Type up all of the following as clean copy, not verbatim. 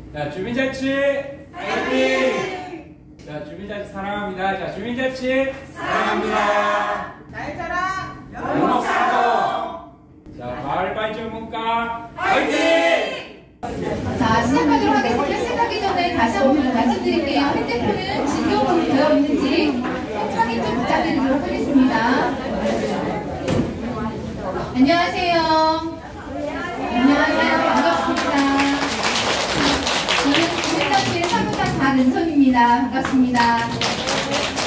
자, 주민자치 화이팅! 자, 주민자치 사랑합니다. 자, 주민자치 사랑합니다. 나의 자랑 영목사동. 자, 마을발전문과 화이팅! 자, 시작하도록 하겠습니다. 시작하기 전에 다시 한번 말씀드릴게요. 핸드폰은 진동으로 되어 있는지 확인 좀 부탁드리도록 하겠습니다. 안녕하세요. 안녕하세요. 반갑습니다. 저는 주민자치의 사무장 박은선입니다. 반갑습니다.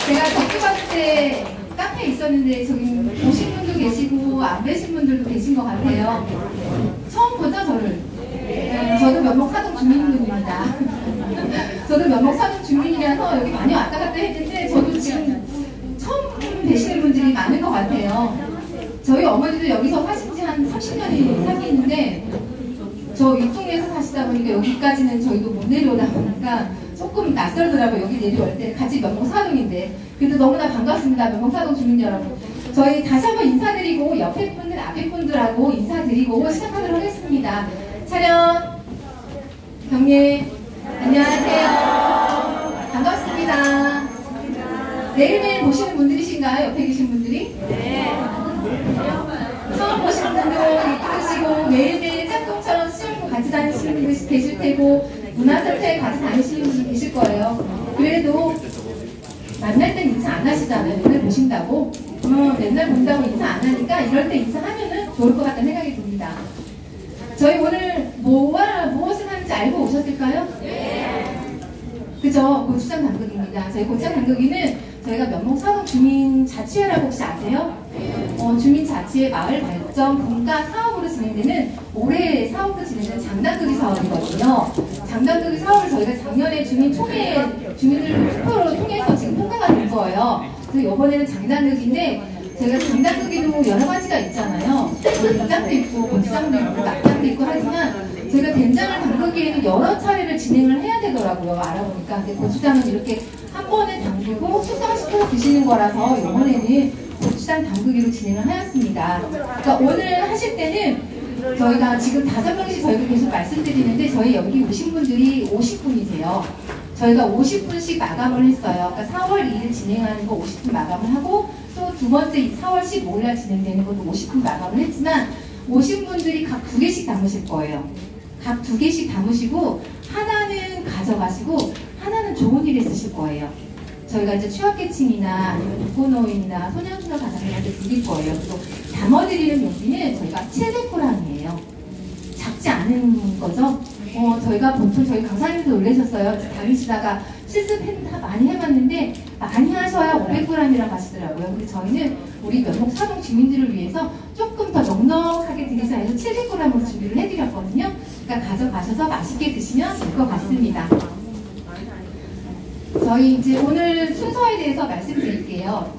제가 덕후 봤을 때 카페에 있었는데 저기 보신 분도 계시고 안 뵈신 분들도 계신 것 같아요. 처음 보죠, 저를? 저도 면목사동 주민분입니다. 저도 면목사동 주민이라서 여기 많이 왔다 갔다 했는데 저도 지금 처음 뵈시는 분들이 많은 것 같아요. 저희 어머니도 여기서 사신 지 한 30년이 사귀는데 저 윗동네에서 사시다 보니까 여기까지는 저희도 못 내려오다 보니까 조금 낯설더라고요. 여기 내려올 때 같이 면목사동인데 그래도 너무나 반갑습니다. 면목사동 주민 여러분. 저희 다시 한번 인사드리고 옆에 분들 앞에 분들하고 인사드리고 시작하도록 하겠습니다. 촬영 경례 안녕하세요. 반갑습니다. 매일매일 보시는 분들이신가요? 옆에 계신 분들이? 네. 처음 보시는 분들도 있으시고 매일매일 짝꿍처럼 수영도 같이 다니시는 분들 계실 테고 문화센터에 같이 다니시는 분들 계실 거예요. 그래도 만날 땐 인사 안 하시잖아요. 맨날 보신다고. 맨날 본다고 인사 안 하니까 이럴 때 인사하면은 좋을 것 같다는 생각이 듭니다. 저희 오늘 무엇을 하는지 알고 오셨을까요? 네. 그죠? 고추장 담그기입니다. 저희 고추장 담그기는 저희가 면목사동 주민자치회라고 혹시 아세요? 주민자치회 마을발전 분과 사업으로 진행되는 올해 사업으로 진행되는 장담그기 사업이거든요. 장담그기 사업을 저희가 작년에 주민들 투표로 통해서 지금 통과가 된 거예요. 그래서 이번에는 장담그기인데 제가 장담그기도 여러 가지가 있잖아요. 된장도 있고 고추장도 있고 막장도 있고 하지만 제가 된장을 담그기에는 여러 차례를 진행을 해야 되더라고요. 알아보니까. 근데 고추장은 이렇게 한 번에 담그고 숙성시켜서 드시는 거라서 이번에는 고추장 담그기로 진행을 하였습니다. 그러니까 오늘 하실 때는 저희가 지금 5명씩 저희가 계속 말씀드리는데 저희 여기 오신 분들이 50분이세요. 저희가 50분씩 마감을 했어요. 그러니까 4월 2일 진행하는 거 50분 마감을 하고 또 두 번째 4월 15일날 진행되는 것도 50분 마감을 했지만 오신 분들이 각 2개씩 담으실 거예요. 각 2개씩 담으시고 하나는 가져가시고 하나는 좋은 일에 쓰실 거예요. 저희가 이제 취약계층이나 아니면 독거노인이나 소년소녀 가정들한테 드릴 거예요. 그리고 담아드리는 용기는 저희가 700g이에요. 작지 않은 거죠. 저희가 보통 저희 강사님도 놀라셨어요. 다니시다가 실습 많이 해봤는데 많이 하셔야 500g이라고 하시더라고요. 근데 저희는 우리 면목사동 주민들을 위해서 조금 더 넉넉하게 드리자 해서 700g으로 준비를 해드렸거든요. 그러니까 가져가셔서 맛있게 드시면 될 것 같습니다. 저희 이제 오늘 순서에 대해서 말씀드릴게요.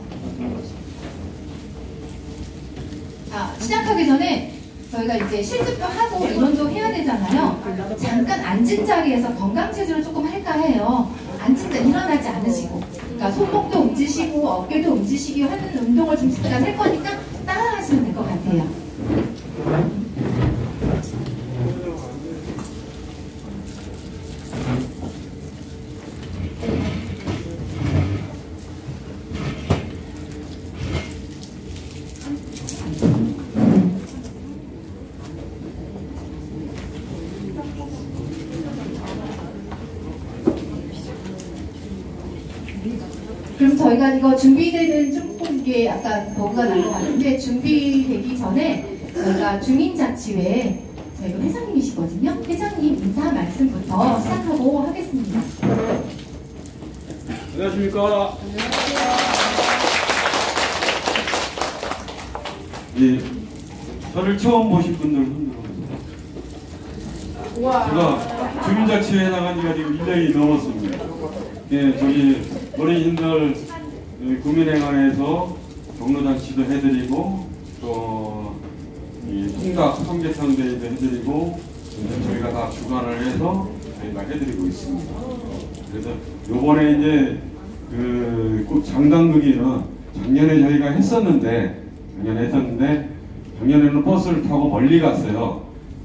시작하기 전에 저희가 이제 실습도 하고 이론도 해야 되잖아요. 잠깐 앉은 자리에서 건강체조를 조금 할까 해요. 앉은 자리 일어나지 않으시고 그러니까 손목도 움직이시고 어깨도 움직이시고 하는 운동을 좀 잠깐 할 거니까 따라 하시면 될 것 같아요. 그럼 저희가 이거 준비되는 조금 이게 약간 버그가 난 것 같은데 준비되기 전에 저희가 주민자치회 저희가 회장님이시거든요. 회장님 인사 말씀부터 시작하고 하겠습니다. 안녕하십니까. 예, 저를 처음 보신 분들 흔들어보세요. 제가 주민자치회에 나간 지가 지금 1년이 넘었습니다. 예, 저기 어린이들 구민회관에서 경로잔치도 해드리고 또 통닭 삼계탕대회도 해드리고 저희가 다 주관을 해서 저희가 해드리고 있습니다. 그래서 요번에 이제 그 장담그기는 작년에 저희가 했었는데 작년에는 버스를 타고 멀리 갔어요.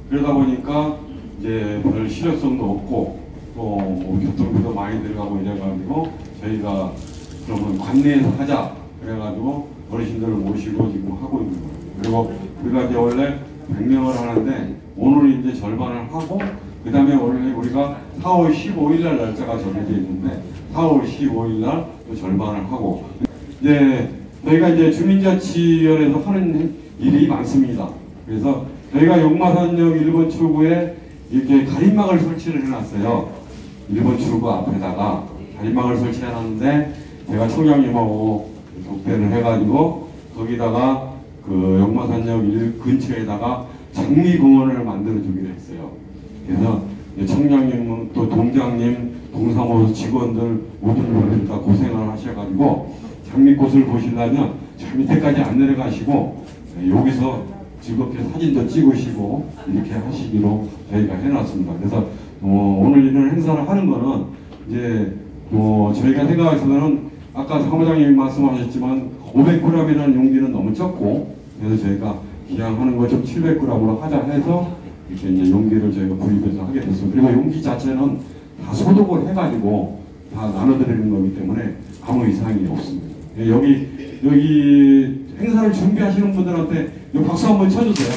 그러다 보니까 이제 별 실효성도 없고 또뭐 교통비도 많이 들어가고 이래가지고 저희가 그러면 관내에서 하자 그래가지고 어르신들을 모시고 지금 하고 있는 거예요. 그리고 우리가 이제 원래 100명을 하는데 오늘 이제 절반을 하고 그 다음에 원래 우리가 4월 15일 날 날짜가 정해져 있는데 4월 15일 날 또 절반을 하고 이제 저희가 이제 주민자치위원회에서 하는 일이 많습니다. 그래서 저희가 용마산역 1번 출구에 이렇게 가림막을 설치를 해놨어요. 1번 출구 앞에다가 가림막을 설치해놨는데 제가 총장님하고 독대를 해가지고 거기다가 그 용마산역 1 근처에다가 장미공원을 만들어주기로 했어요. 그래서 청장님 또 동장님 동사무소 직원들 모든 분들 다 고생을 하셔가지고 장미꽃을 보시려면 저 밑에까지 안 내려가시고 여기서 즐겁게 사진도 찍으시고 이렇게 하시기로 저희가 해놨습니다. 그래서 오늘 이런 행사를 하는 거는 이제 저희가 생각해서는 아까 사무장님이 말씀하셨지만 500g이라는 용기는 너무 적고 그래서 저희가 기왕 하는 거 좀 700g으로 하자 해서 이렇게 이제 용기를 저희가 구입해서 하게 됐습니다. 그리고 용기 자체는 다 소독을 해가지고 다 나눠드리는 거기 때문에 아무 이상이 없습니다. 여기 행사를 준비하시는 분들한테 박수 한번 쳐주세요.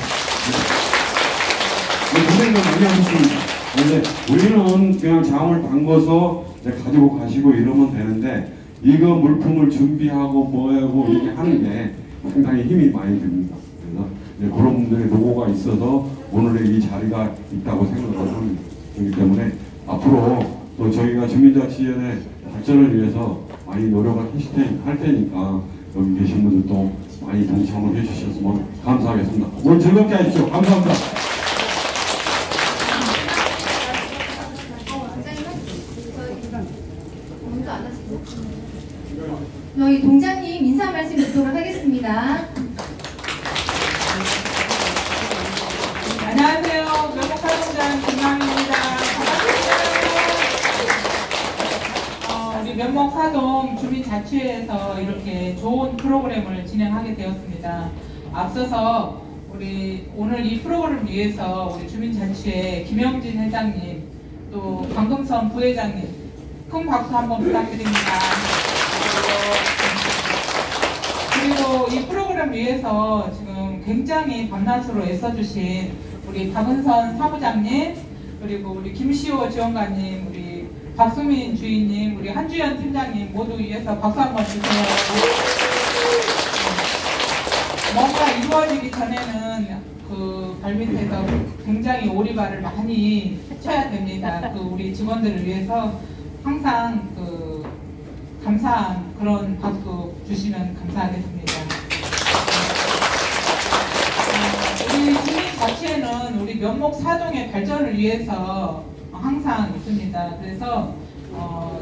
고생을 많이 하셨습니다. 그런데 우리는 그냥 장을 담궈서 가지고 가시고 이러면 되는데 이거 물품을 준비하고 뭐하고 이렇게 하는 게 상당히 힘이 많이 듭니다. 그래서 그런 분들의 노고가 있어서 오늘의 이 자리가 있다고 생각을 합니다. 그렇기 때문에 앞으로 또 저희가 주민자치위원회 발전을 위해서 많이 노력을 할 테니까 여기 계신 분들도 많이 동참을 해주셨으면 감사하겠습니다. 오늘 즐겁게 하십시오. 감사합니다. 저희 동장님 인사 말씀 듣도록 하겠습니다. 안녕하세요. 면목사동장 김남입니다. 반갑습니다. 우리 면목사동 주민자치회에서 이렇게 좋은 프로그램을 진행하게 되었습니다. 앞서서 우리 오늘 이 프로그램을 위해서 우리 주민자치회 김영진 회장님 또 강금선 부회장님 큰 박수 한번 부탁드립니다. 그리고 이 프로그램 위해서 지금 굉장히 밤낮으로 애써주신 우리 박은선 사무장님, 그리고 우리 김시호 지원관님, 우리 박수민 주인님, 우리 한주연 팀장님 모두 위해서 박수 한번 주세요. 뭔가 이루어지기 전에는 그 발밑에서 굉장히 오리발을 많이 쳐야 됩니다. 그 우리 직원들을 위해서 항상 그 감사한 그런 박수 주시면 감사하겠습니다. 우리 주민자치회는 우리 면목사동의 발전을 위해서 항상 있습니다. 그래서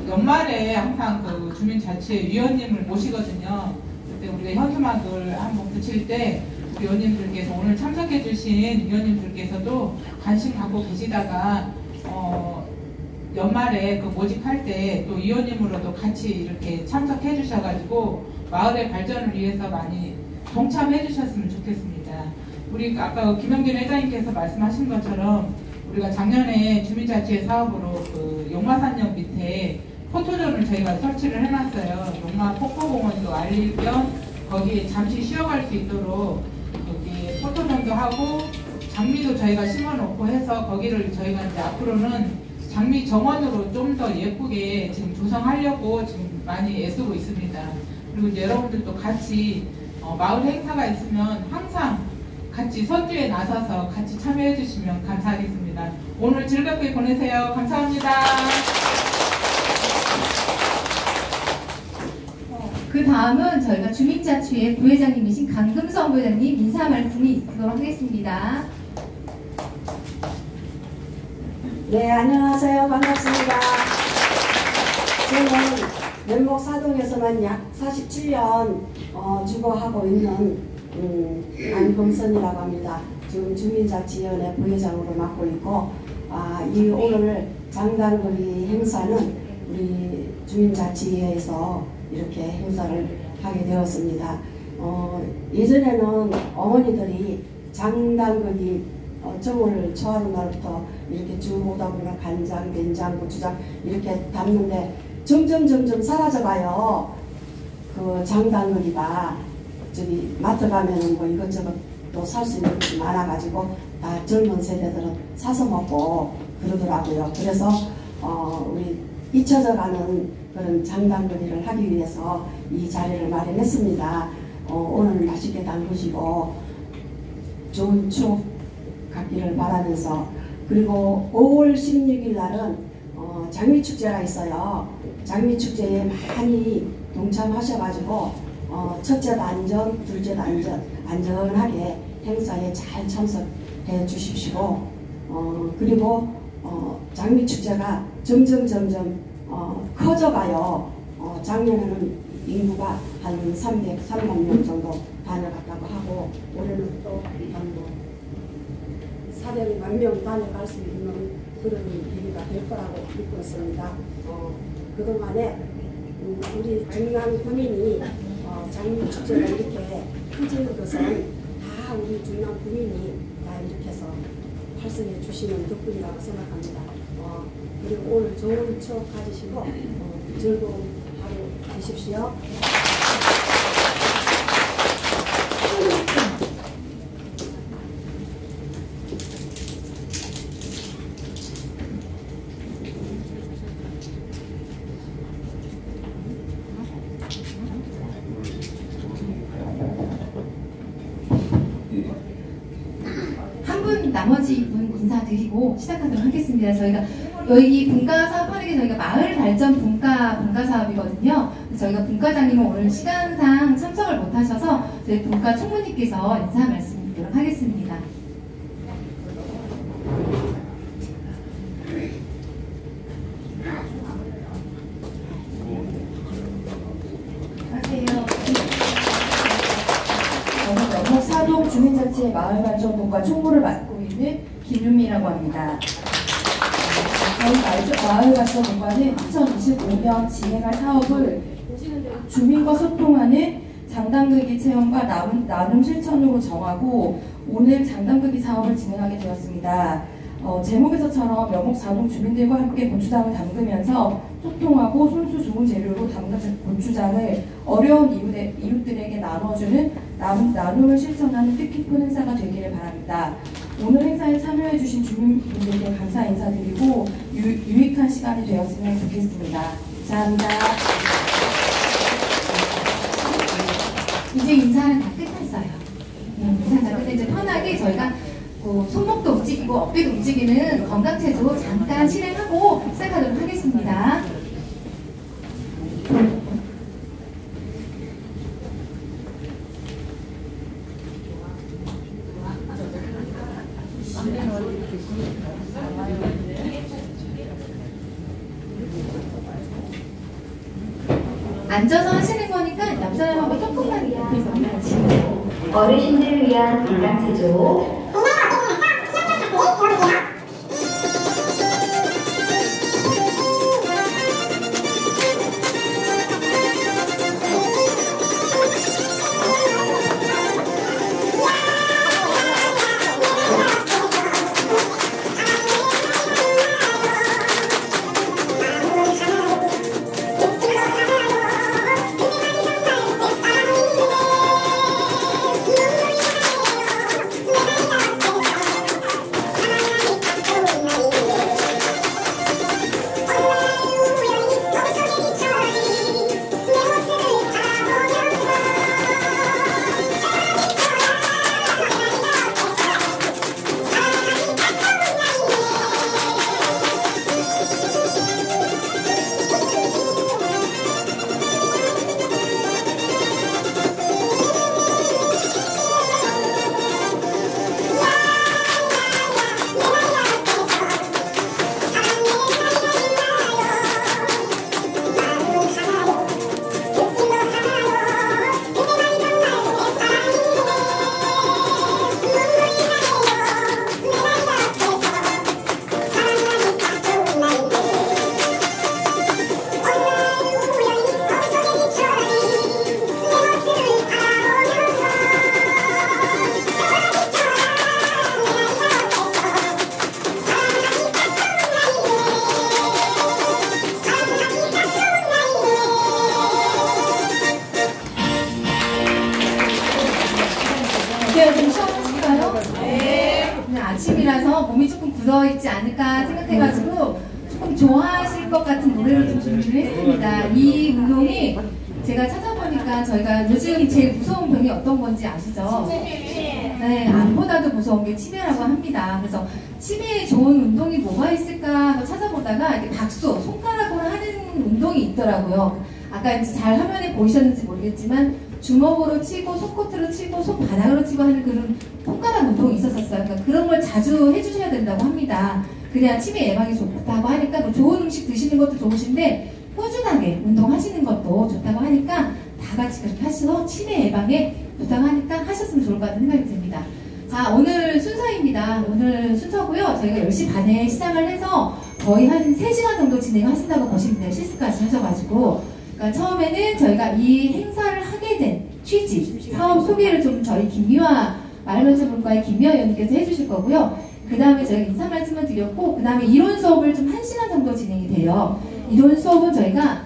연말에 항상 그 주민자치회 위원님을 모시거든요. 그때 우리가 현수막을 한번 붙일 때 우리 위원님들께서 오늘 참석해 주신 위원님들께서도 관심 갖고 계시다가 연말에 그 모집할 때 또 위원님으로도 같이 이렇게 참석해 주셔가지고 마을의 발전을 위해서 많이 동참해 주셨으면 좋겠습니다. 우리 아까 김영진 회장님께서 말씀하신 것처럼 우리가 작년에 주민자치회 사업으로 그 용마산역 밑에 포토존을 저희가 설치를 해놨어요. 용마 폭포공원도 알릴 겸 거기에 잠시 쉬어갈 수 있도록 거기에 포토존도 하고 장미도 저희가 심어놓고 해서 거기를 저희가 이제 앞으로는 장미 정원으로 좀 더 예쁘게 지금 조성하려고 지금 많이 애쓰고 있습니다. 그리고 이제 여러분들도 같이 마을 행사가 있으면 항상 같이 선두에 나서서 같이 참여해 주시면 감사하겠습니다. 오늘 즐겁게 보내세요. 감사합니다. 그 다음은 저희가 주민자치회 부회장님이신 강금선 부회장님 인사 말씀이 있도록 하겠습니다. 네, 안녕하세요. 반갑습니다. 저는 면목사동에서만 약 47년 주거하고 있는 안금선이라고 합니다. 지금 주민자치위원회 부회장으로 맡고 있고 이 오늘 장단거리 행사는 우리 주민자치회에서 이렇게 행사를 하게 되었습니다. 예전에는 어머니들이 장단거리 정월 초하는 날부터 이렇게 쭉 오다 보면 간장, 된장, 고추장 이렇게 담는데 점점 사라져가요. 그 장단거리가 저기 마트 가면은 뭐 이것저것 또 살 수 있는 것이 많아가지고 다 젊은 세대들은 사서 먹고 그러더라고요. 그래서 우리 잊혀져가는 그런 장단거리를 하기 위해서 이 자리를 마련했습니다. 오늘 맛있게 담그시고 좋은 추억 갖기를 바라면서, 그리고 5월 16일 날은 장미축제가 있어요. 장미축제에 많이 동참하셔가지고 첫째 단전, 둘째 단전 안전하게 행사에 잘 참석해 주십시오. 그리고 장미축제가 점점 커져가요. 작년에는 인구가 한 300만 명 정도 다녀갔다고 하고, 올해는 또 한 400만 명 다녀갈 수 있는 그런 일이 될 거라고 믿고 있습니다. 그동안에 우리 중남 구민이 장미축제가 이렇게 커지는 것은 다 우리 중남 구민이 다 이렇게 해서 활성해 주시는 덕분이라고 생각합니다. 그리고 오늘 좋은 추억 가지시고 즐거운 하루 되십시오. 나머지 분 인사드리고 시작하도록 하겠습니다. 저희가 여기 분과 사업하는 게 저희가 마을 발전 분과 사업이거든요. 저희가 분과장님은 오늘 시간상 참석을 못하셔서 저희 분과 총무님께서 인사 말씀드리도록 하겠습니다. 저는 영목사동 주민자치 마을발전분과 총무를 맡고 있는 김윤미라고 합니다. 저희 마을발전분과는 2025년 진행할 사업을 주민과 소통하는 장담글기 체험과 나눔 실천으로 정하고 오늘 장담글기 사업을 진행하게 되었습니다. 제목에서처럼 영목사동 주민들과 함께 고추장을 담그면서 소통하고 손수 좋은 재료로 담근 고추장을 어려운 이웃들에게 나눠주는 나눔을 실천하는 뜻깊은 행사가 되기를 바랍니다. 오늘 행사에 참여해주신 주민분들께 감사 인사드리고 유익한 시간이 되었으면 좋겠습니다. 감사합니다. 이제 인사는 다 끝났어요. 인사는 다 끝났는데 편하게 저희가 손목도 움직이고 어깨도 움직이는 건강체조 잠깐 실행하고 시작하도록 하겠습니다. 앉아서 하시는 거니까 옆 사람하고 조금만 옆에서 하시면 어르신들을 위한 건강체조 있지 않을까 생각해가지고 조금 좋아하실 것 같은 노래를 좀 준비를 했습니다. 이 운동이 제가 찾아보니까 저희가 요즘 제일 무서운 병이 어떤 건지 아시죠? 네, 암보다도 무서운 게 치매라고 합니다. 그래서 치매에 좋은 운동이 뭐가 있을까 찾아보다가 이렇게 박수, 손가락으로 하는 운동이 있더라고요. 아까 이제 잘 화면에 보이셨는지 모르겠지만 주먹으로 치고 손끝으로 치고 손바닥으로 치고 하는 그런 손가락 운동이 있었어요. 그러니까 그런 걸 자주 해주셔야 된다고 합니다. 그래야 치매 예방이 좋다고 하니까 뭐 좋은 음식 드시는 것도 좋으신데 꾸준하게 운동하시는 것도 좋다고 하니까 다 같이 그렇게 하셔서 치매 예방에 좋다고 하니까 하셨으면 좋을 것 같은 생각이 듭니다. 자, 오늘 순서입니다. 오늘 순서고요. 저희가 10시 반에 시작을 해서 거의 한 3시간 정도 진행하신다고 보시면 돼요. 실습까지 하셔가지고. 그러니까 처음에는 저희가 이 행사를 하게 된 취지, 사업 소개를 좀 저희 김미화 마을발전문과의 김미화 의원님께서 해주실 거고요. 그 다음에 저희가 인사 말씀을 드렸고, 그 다음에 이론 수업을 좀 1시간 정도 진행이 돼요. 이론 수업은 저희가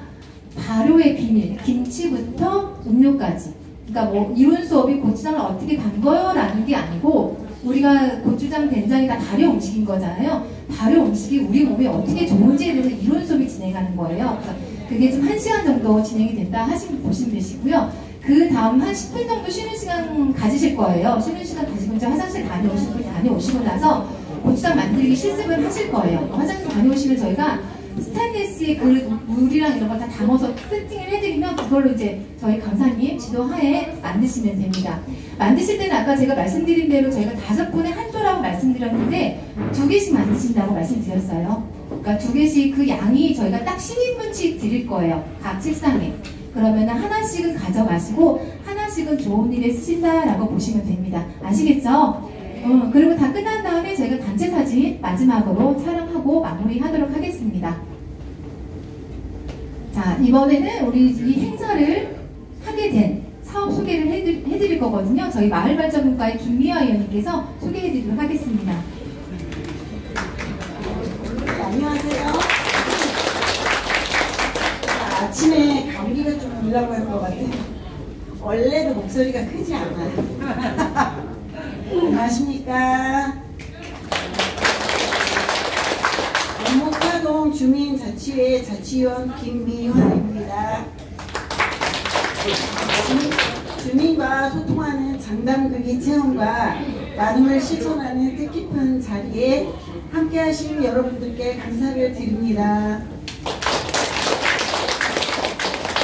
발효의 비밀, 김치부터 음료까지. 그러니까 뭐 이론 수업이 고추장을 어떻게 담궈요? 라는 게 아니고 우리가 고추장, 된장이 다 발효 음식인 거잖아요. 발효 음식이 우리 몸에 어떻게 좋은지에 대해서 이론 수업이 진행하는 거예요. 그러니까 그게 좀 1시간 정도 진행이 된다 보시면 되시고요. 그 다음 한 10분 정도 쉬는 시간 가지실 거예요. 쉬는 시간 가지고 이제 화장실 다녀오시고 나서 고추장 만들기 실습을 하실 거예요. 화장실 다녀오시면 저희가 스테인리스의 그릇, 물이랑 이런 걸 다 담아서 세팅을 해드리면 그걸로 이제 저희 강사님 지도하에 만드시면 됩니다. 만드실 때는 아까 제가 말씀드린 대로 저희가 5분에 한 조라고 말씀드렸는데 2개씩 만드신다고 말씀드렸어요. 그러니까 2개씩 그 양이 저희가 딱 12분씩 드릴 거예요. 각 책상에. 그러면 하나씩은 가져가시고 하나씩은 좋은 일에 쓰신다라고 보시면 됩니다. 아시겠죠? 그리고 다 끝난 다음에 저희가 단체 사진 마지막으로 촬영하고 마무리하도록 하겠습니다. 자, 이번에는 우리 이 행사를 하게 된 사업 소개를 해드릴 거거든요. 저희 마을발전문과의 김미화 의원님께서 소개해드리도록 하겠습니다. 네, 안녕하세요. 아침에 감기가 좀 올라고 할 것 같아요. 원래도 목소리가 크지 않아요. 안녕하십니까. 원목화동 주민자치회 자치위원 김미화입니다. 주민과 소통하는 장담극의 체험과 나눔을 실천하는 뜻깊은 자리에 함께하신 여러분들께 감사를 드립니다.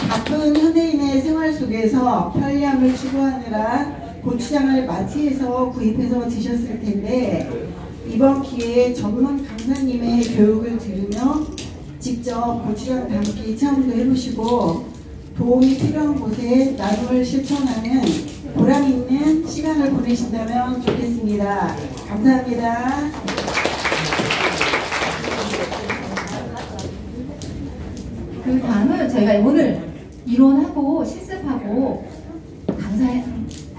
바쁜 현대인의 생활 속에서 편리함을 추구하느라 고추장을 마트에서 구입해서 드셨을 텐데 이번 기회에 전문 강사님의 교육을 들으며 직접 고추장 담기 체험도 해보시고 도움이 필요한 곳에 나눔을 실천하는 보람 있는 시간을 보내신다면 좋겠습니다. 감사합니다. 그 다음은 저희가 오늘 이론하고 실습하고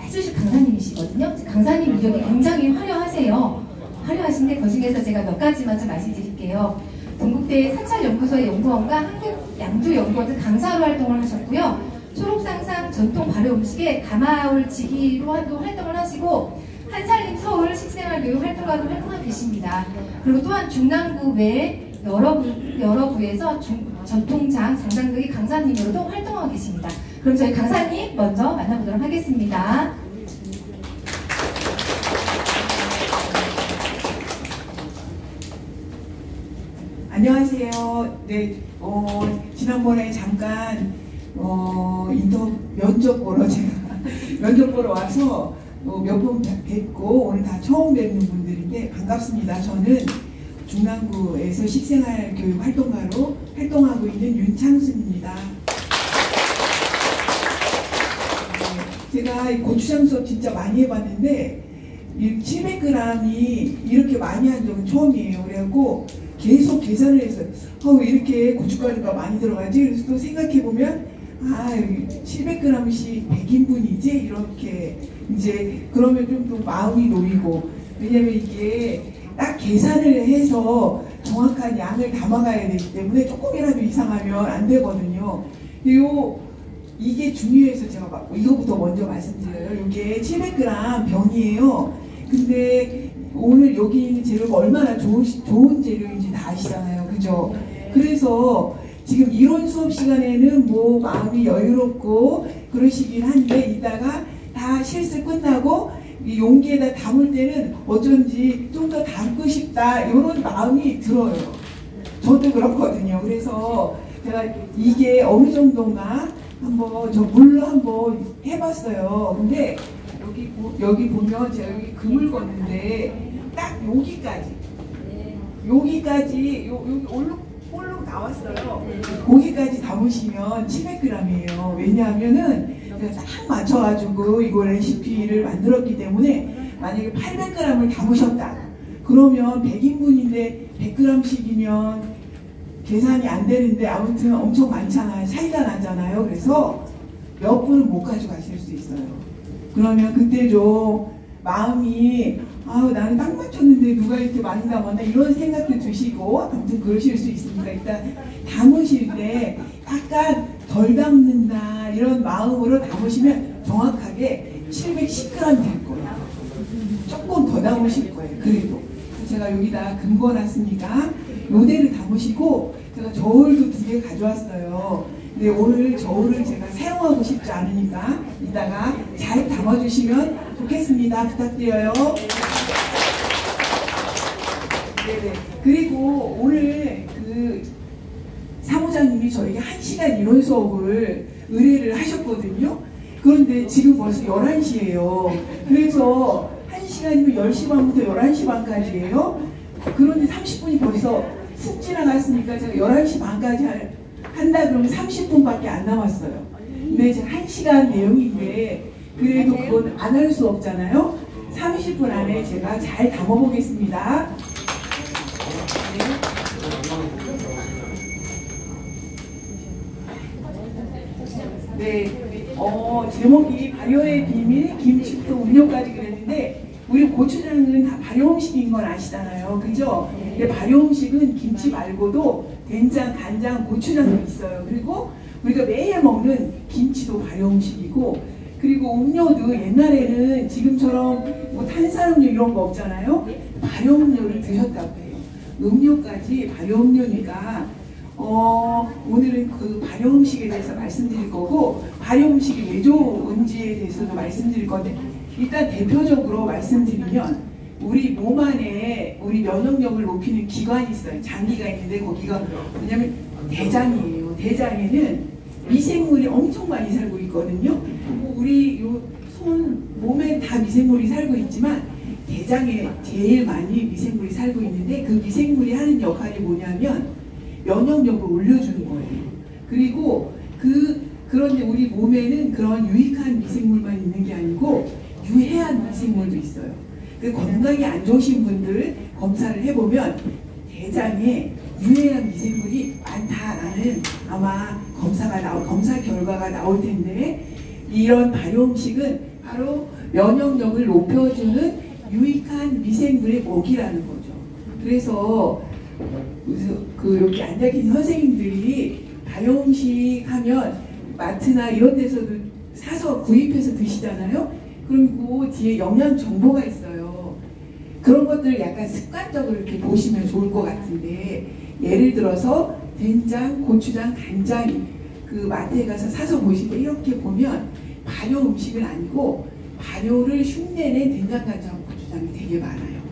해주실 강사님이시거든요. 강사님 이력이 굉장히 화려하신데 그 중에서 제가 몇 가지만 좀 말씀드릴게요. 동국대 사찰연구소의 연구원과 한국양주연구원 강사로 활동을 하셨고요. 초록상상 전통 발효음식의 가마울지기로 활동을 하시고 한살림 서울 식생활교육 활동가로 활동하고 계십니다. 그리고 또한 중랑구 외 여러 구에서 전통장, 장단극의 강사님으로도 활동하고 계십니다. 그럼 저희 강사님 먼저 만나보도록 하겠습니다. 안녕하세요. 네, 지난번에 잠깐 면접 보러 제가 면접 보러 와서 몇 번 뵙고 오늘 다 처음 뵙는 분들인데 반갑습니다. 저는 중랑구에서 식생활 교육 활동가로 활동하고 있는 윤창순입니다. 제가 고추장 수업 진짜 많이 해봤는데 700g이 이렇게 많이 한 적은 처음이에요. 그래갖고 계속 계산을 했어요. 왜 이렇게 고춧가루가 많이 들어가지? 그래서 또 생각해보면 700g씩 100인분이지? 이렇게 이제 그러면 좀 또 마음이 놓이고, 왜냐면 이게 딱 계산을 해서 정확한 양을 담아가야 되기 때문에 조금이라도 이상하면 안 되거든요. 그리고 이게 중요해서 제가 이거부터 먼저 말씀드려요. 이게 700g 병이에요. 근데 오늘 여기 있는 재료가 얼마나 좋은 재료인지 다 아시잖아요. 그죠? 그래서 지금 이론 수업 시간에는 뭐 마음이 여유롭고 그러시긴 한데 이따가 다 실습 끝나고 이 용기에다 담을 때는 어쩐지 좀 더 담고 싶다 이런 마음이 들어요. 저도 그렇거든요. 그래서 제가 이게 어느 정도인가 한번 저 물로 한번 해봤어요. 근데 여기 보면 제가 여기 금을 걷는데 딱 여기까지 여기 올록 나왔어요. 거기까지 담으시면 700g이에요. 왜냐하면은 제가 딱 맞춰가지고 이거 레시피를 만들었기 때문에 만약에 800g을 담으셨다. 그러면 100인분인데 100g씩이면 계산이 안 되는데 아무튼 엄청 많잖아요. 차이가 나잖아요. 그래서 몇 분은 못 가져가실 수 있어요. 그러면 그때 좀 마음이 나는 딱 맞췄는데 누가 이렇게 많이 담았나 이런 생각도 드시고 아무튼 그러실 수 있습니다. 일단 담으실 때 약간 덜 담는다 이런 마음으로 담으시면 정확하게 710g 될 거예요. 조금 더 담으실 거예요. 그래도 제가 여기다 금 거놨으니까 요대를 담으시고 제가 저울도 2개 가져왔어요. 근데 오늘 저울을 제가 사용하고 싶지 않으니까 이따가 잘 담아주시면 좋겠습니다. 부탁드려요. 네네. 그리고 오늘 그 사무장님이 저에게 1시간 이론 수업을 의뢰를 하셨거든요. 그런데 지금 벌써 11시예요. 그래서 1시간이면 10시 반부터 11시 반까지예요. 그런데 30분이 벌써 훅 지나갔으니까 제가 11시 반까지 한다 그러면 30분밖에 안 남았어요. 근데 이제 1시간 내용인데 그래도 그건 안 할 수 없잖아요. 30분 안에 제가 잘 담아보겠습니다. 네, 제목이 발효의 비밀, 김치부터 음료까지 그랬는데 우리 고추장은 다 발효 음식인 건 아시잖아요. 그죠? 근데 발효 음식은 김치 말고도 된장, 간장, 고추장도 있어요. 그리고 우리가 매일 먹는 김치도 발효 음식이고 그리고 음료도 옛날에는 지금처럼 뭐 탄산음료 이런 거 없잖아요. 발효 음료를 드셨다고 해요. 음료까지 발효 음료니까 오늘은 그 발효 음식에 대해서 말씀드릴 거고 발효 음식이 왜 좋은지에 대해서도 말씀드릴 건데 일단 대표적으로 말씀드리면 우리 몸 안에 우리 면역력을 높이는 기관이 있어요. 장기가 있는데 거기가 뭐냐면 대장이에요. 대장에는 미생물이 엄청 많이 살고 있거든요. 우리 요 몸에 다 미생물이 살고 있지만 대장에 제일 많이 미생물이 살고 있는데 그 미생물이 하는 역할이 뭐냐면 면역력을 올려주는 거예요. 그리고 그런데 우리 몸에는 그런 유익한 미생물만 있는 게 아니고 유해한 미생물도 있어요. 그 건강이 안 좋으신 분들 검사를 해보면 대장에 유해한 미생물이 많다라는 아마 검사 결과가 나올 텐데 이런 발효 음식은 바로 면역력을 높여주는 유익한 미생물의 먹이라는 거죠. 그래서 그 여기 앉아 계신 선생님들이 발효 음식 하면 마트나 이런 데서도 사서 구입해서 드시잖아요. 그리고 뒤에 영양 정보가 있어요. 그런 것들을 약간 습관적으로 이렇게 보시면 좋을 것 같은데 예를 들어서 된장, 고추장, 간장이 그 마트에 가서 사서 보실 때 이렇게 보면 발효 음식은 아니고 발효를 흉내낸 된장, 간장, 고추장이 되게 많아요.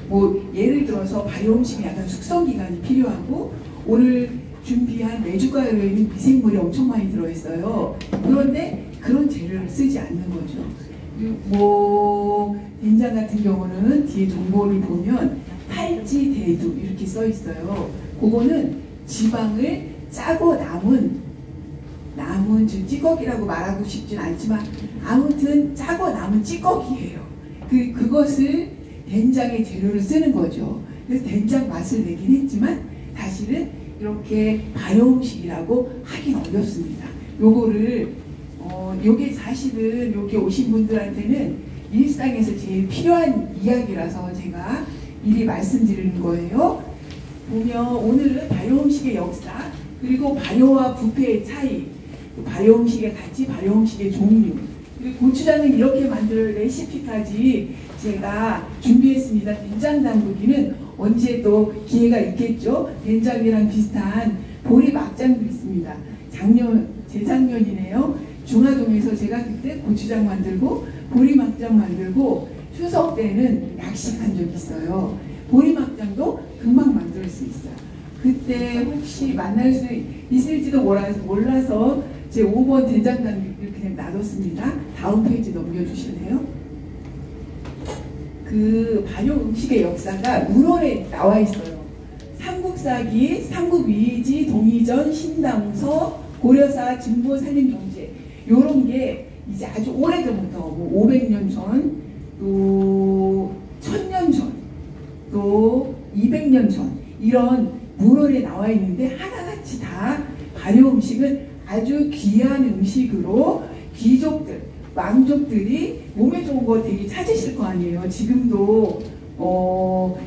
뭐 예를 들어서 발효 음식이 약간 숙성 기간이 필요하고 오늘 준비한 메주가루에는 미생물이 엄청 많이 들어있어요. 그런데 그런 재료를 쓰지 않는 거죠. 뭐 된장 같은 경우는 뒤에 정보를 보면 탈지대두 이렇게 써 있어요. 그거는 지방을 짜고 남은 찌꺼기라고 말하고 싶진 않지만 아무튼 짜고 남은 찌꺼기예요. 그것을 된장의 재료를 쓰는 거죠. 그래서 된장 맛을 내긴 했지만 사실은 이렇게 발효 음식이라고 하긴 어렵습니다. 요거를 요게 사실은 여기 오신 분들한테는 일상에서 제일 필요한 이야기라서 제가 미리 말씀드리는 거예요. 보면 오늘은 발효 음식의 역사 그리고 발효와 부패의 차이 발효 음식의 가치, 발효 음식의 종류 그리고 고추장은 이렇게 만들 레시피까지 제가 준비했습니다. 된장 담그기는 언제 또 기회가 있겠죠. 된장이랑 비슷한 보리 막장도 있습니다. 재작년이네요. 중화동에서 제가 그때 고추장 만들고 보리 막장 만들고 추석 때는 약식한 적이 있어요. 보리 막장도 금방 만들 수 있어요. 그때 혹시 만날 수 있을지도 몰라서 제 5번 된장 담기를 그냥 놔뒀습니다. 다음 페이지 넘겨주실래요? 그 발효 음식의 역사가 문헌에 나와 있어요. 삼국사기, 삼국위지, 동의전, 신당서, 고려사, 진보, 산림경제 요런 게 이제 아주 오래전부터 뭐 500년 전, 또 1000년 전, 또 200년 전 이런 문헌에 나와 있는데 하나같이 다 발효 음식은 아주 귀한 음식으로 귀족들, 왕족들이 몸에 좋은 거 되게 찾으실 거 아니에요. 지금도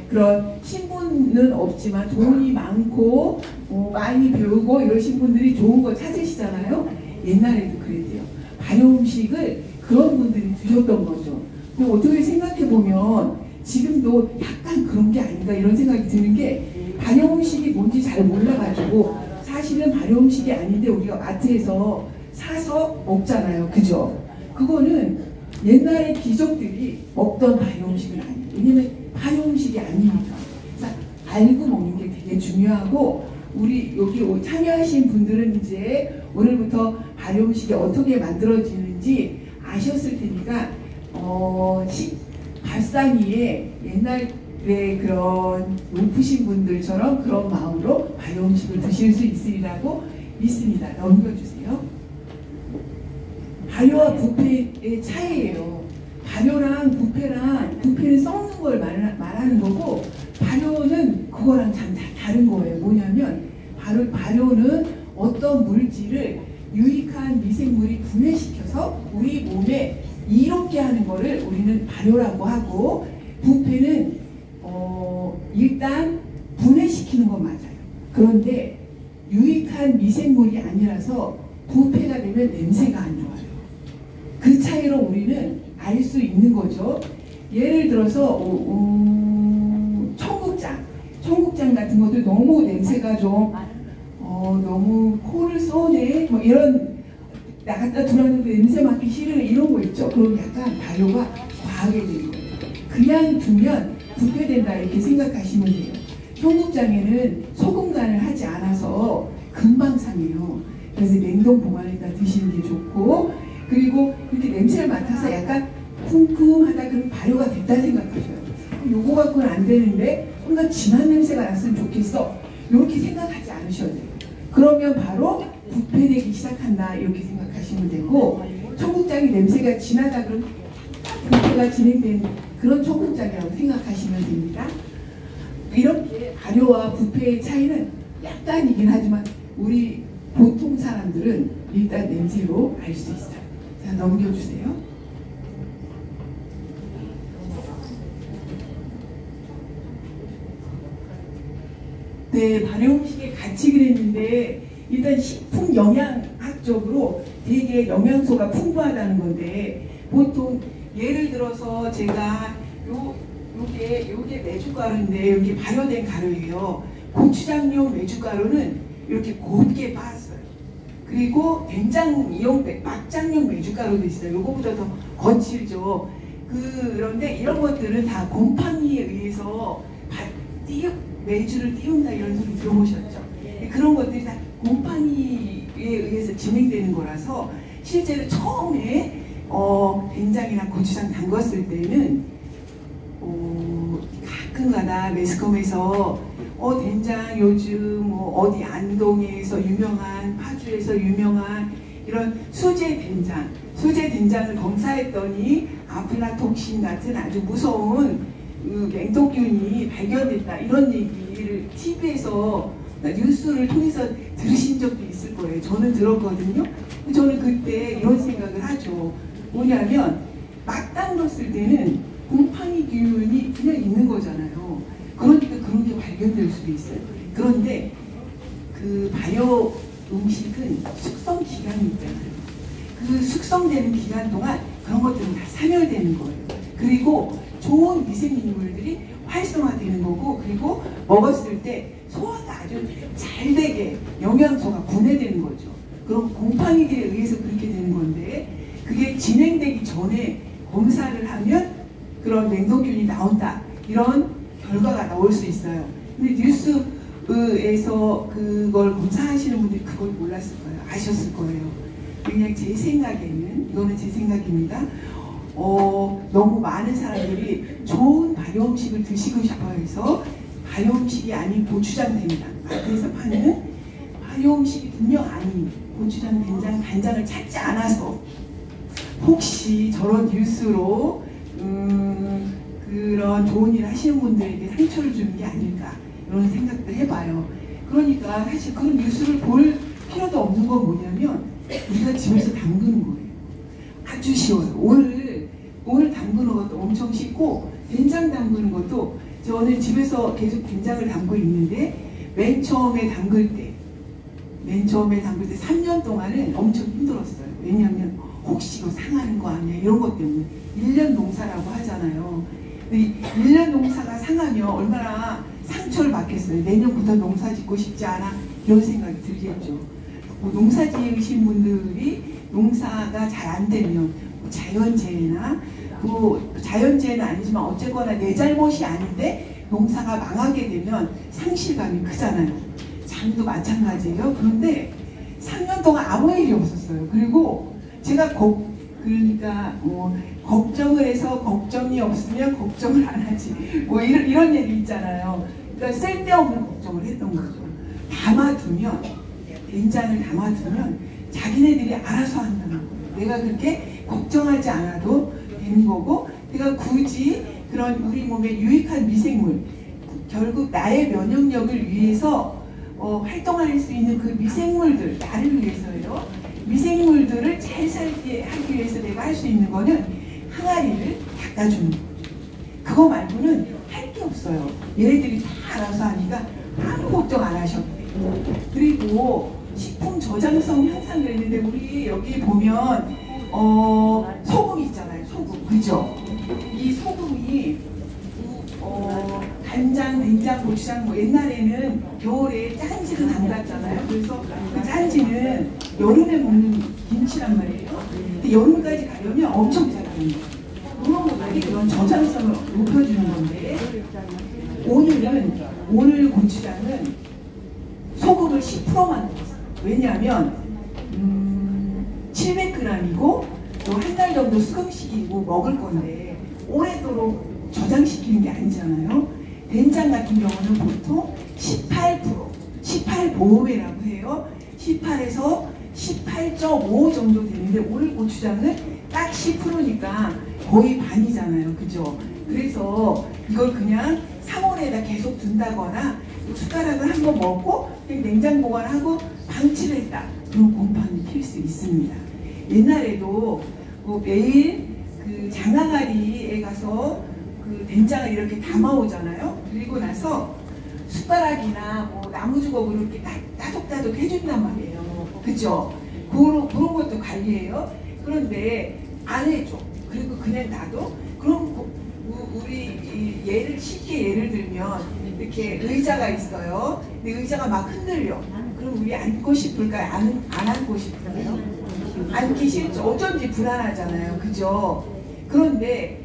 그런 신분은 없지만 돈이 많고 많이 배우고 이러신 분들이 좋은 거 찾으시잖아요. 옛날에도 그랬대요. 발효 음식을 그런 분들이 드셨던 거죠. 근데 어떻게 생각해 보면 지금도 약간 그런 게 아닌가 이런 생각이 드는 게 발효 음식이 뭔지 잘 몰라가지고 사실은 발효 음식이 아닌데 우리가 마트에서 사서 먹잖아요. 그죠? 그거는 옛날에 귀족들이 먹던 발효 음식은 아니에요. 왜냐면 발효 음식이 아니니까. 그래서 알고 먹는 게 되게 중요하고 우리 여기 참여하신 분들은 이제 오늘부터 발효 음식이 어떻게 만들어지는지 아셨을 테니까 밥상위에 옛날에 그런 높으신 분들처럼 그런 마음으로 발효 음식을 드실 수 있으리라고 믿습니다. 넘겨주세요. 발효와 부패의 차이예요. 발효랑 부패는 썩는 걸 말하는 거고 발효는 그거랑 참 다른 거예요. 뭐냐면 발효는 어떤 물질을 유익한 미생물이 분해시켜서 우리 몸에 이롭게 하는 거를 우리는 발효라고 하고 부패는 일단 분해시키는 건 맞아요. 그런데 유익한 미생물이 아니라서 부패가 되면 냄새가 안 좋아요. 그 차이로 우리는 알 수 있는 거죠. 예를 들어서 청국장 같은 것도 너무 냄새가 좀 너무 코를 쏘네 뭐 이런 나 갖다 두었는데 냄새 맡기 싫으네 이런 거 있죠. 그럼 약간 발효가 과하게 되는 거예요. 그냥 두면 부패된다 이렇게 생각하시면 돼요. 청국장에는 소금 간을 하지 않아서 금방 상해요. 그래서 냉동 보관에다 드시는 게 좋고 그리고 이렇게 냄새를 맡아서 약간 쿰쿰하다 그러면 발효가 됐다 생각하셔요. 요거 갖고는 안 되는데 뭔가 진한 냄새가 났으면 좋겠어. 이렇게 생각하지 않으셔도 돼요. 그러면 바로 부패되기 시작한다 이렇게 생각하시면 되고 청국장이 냄새가 진하다 그러면 부패가 진행된 그런 청국장이라고 생각하시면 됩니다. 이렇게 발효와 부패의 차이는 약간이긴 하지만 우리 보통 사람들은 일단 냄새로 알 수 있어요. 자, 넘겨주세요. 네, 발효 음식의 가치를 했는데 일단 식품 영양학적으로 되게 영양소가 풍부하다는 건데 보통 예를 들어서 제가 요게 메주가루인데 여기 발효된 가루예요. 고추장용 메주가루는 이렇게 곱게 빻았어요. 그리고 된장용 막장용 메주가루도 있어요. 요거보다 더 거칠죠. 그런데 이런 것들은 다 곰팡이에 의해서 메주를 띄운다 이런 소리 들어보셨죠? 그런 것들이 다 곰팡이에 의해서 진행되는 거라서 실제로 처음에 된장이나 고추장 담갔을 때는 가끔가다 매스컴에서 된장 요즘 뭐 어디 안동에서 유명한 파주에서 유명한 이런 수제 된장을 검사했더니 아플라톡신 같은 아주 무서운 맹독균이 발견됐다 이런 얘기를 TV에서 뉴스를 통해서 들으신 적도 있을 거예요. 저는 들었거든요. 저는 그때 이런 생각을 하죠. 뭐냐면 막 담갔을 때는 곰팡이균이 그냥 있는 거잖아요. 그러니까 그런 게 발견될 수도 있어요. 그런데 그 발효 음식은 숙성 기간이 있잖아요. 그 숙성되는 기간 동안 그런 것들은 다 사멸되는 거예요. 그리고 좋은 미생물들이 활성화되는 거고, 그리고 먹었을 때 소화가 아주 잘 되게 영양소가 분해되는 거죠. 그럼 곰팡이들에 의해서 그렇게 되는 건데, 그게 진행되기 전에 검사를 하면 그런 냉동균이 나온다, 이런 결과가 나올 수 있어요. 근데 뉴스에서 그걸 검사하시는 분들이 그걸 몰랐을 거예요. 아셨을 거예요. 그냥 제 생각에는, 이거는 제 생각입니다. 너무 많은 사람들이 좋은 발효음식을 드시고 싶어 해서 발효음식이 아닌 고추장, 된장, 마트에서 파는 발효음식이 분명 아닌 고추장, 된장, 간장을 찾지 않아서 혹시 저런 뉴스로 그런 좋은 일 하시는 분들에게 상처를 주는 게 아닐까, 이런 생각도 해봐요. 그러니까 사실 그런 뉴스를 볼 필요도 없는 건 뭐냐면 우리가 집에서 담그는 거예요. 아주 쉬워요. 오늘 담그는 것도 엄청 쉽고, 된장 담그는 것도 저는 집에서 계속 된장을 담고 있는데 맨 처음에 담글 때 3년 동안은 엄청 힘들었어요. 왜냐하면 혹시 이거 상하는 거 아니야, 이런 것 때문에. 1년 농사라고 하잖아요. 1년 농사가 상하면 얼마나 상처를 받겠어요. 내년부터 농사 짓고 싶지 않아, 이런 생각이 들겠죠. 농사 지으신 분들이 농사가 잘 안 되면 자연재해나, 자연재해는 아니지만 어쨌거나 내 잘못이 아닌데 농사가 망하게 되면 상실감이 크잖아요. 장도 마찬가지예요. 그런데 3년 동안 아무 일이 없었어요. 그리고 제가 걱정을 해서 걱정이 없으면 걱정을 안 하지, 이런 얘기 있잖아요. 그러니까 쓸데없는 걱정을 했던 거죠. 된장을 담아두면 자기네들이 알아서 한다는 거예요. 내가 그렇게 걱정하지 않아도 되는 거고, 내가 굳이 그런 우리 몸에 유익한 미생물, 결국 나의 면역력을 위해서 활동할 수 있는 그 미생물들, 나를 위해서요. 미생물들을 잘 살게 하기 위해서 내가 할 수 있는 거는 항아리를 닦아주는 거죠. 그거 말고는 할 게 없어요. 얘네들이 다 알아서 하니까 아무 걱정 안 하셔도 돼요. 그리고 식품 저장성 현상이 있는데, 우리 여기 보면 소금 있잖아요. 소금, 그죠? 이 소금이 간장, 된장, 고추장, 옛날에는 겨울에 짠지를 담갔잖아요. 그래서 그 짠지는 여름에 먹는 김치란 말이에요. 근데 여름까지 가려면 엄청 자라는 거예요. 그런 것들이 그런 저장성을 높여주는 건데, 오늘 고추장은 소금을 10%만 넣었어요. 왜냐하면 700g이고 또 한 달 정도 수금시키고 먹을 건데 오래도록 저장시키는 게 아니잖아요. 된장 같은 경우는 보통 18보호매라고 해요. 18에서 18.5 정도 되는데, 오늘 고추장은 딱 10%니까 거의 반이잖아요. 그죠? 그래서 이걸 그냥 상온에다 계속 둔다거나 숟가락을 한번 먹고 그냥 냉장 보관하고 방치를 했다, 그런 곰팡이 필 수 있습니다. 옛날에도 매일 그 장항아리에 가서 그 된장을 이렇게 담아오잖아요. 그리고 나서 숟가락이나 나무 주걱으로 이렇게 따독따독 해준단 말이에요. 그죠? 그런 것도 관리해요. 그런데 안 해줘. 그리고 그냥 놔둬? 그럼 우리 쉽게 예를 들면 이렇게 의자가 있어요. 근데 의자가 막 흔들려. 그럼 우리 앉고 싶을까요? 안 앉고 싶을까요? 앉기 싫죠. 어쩐지 불안하잖아요. 그죠? 그런데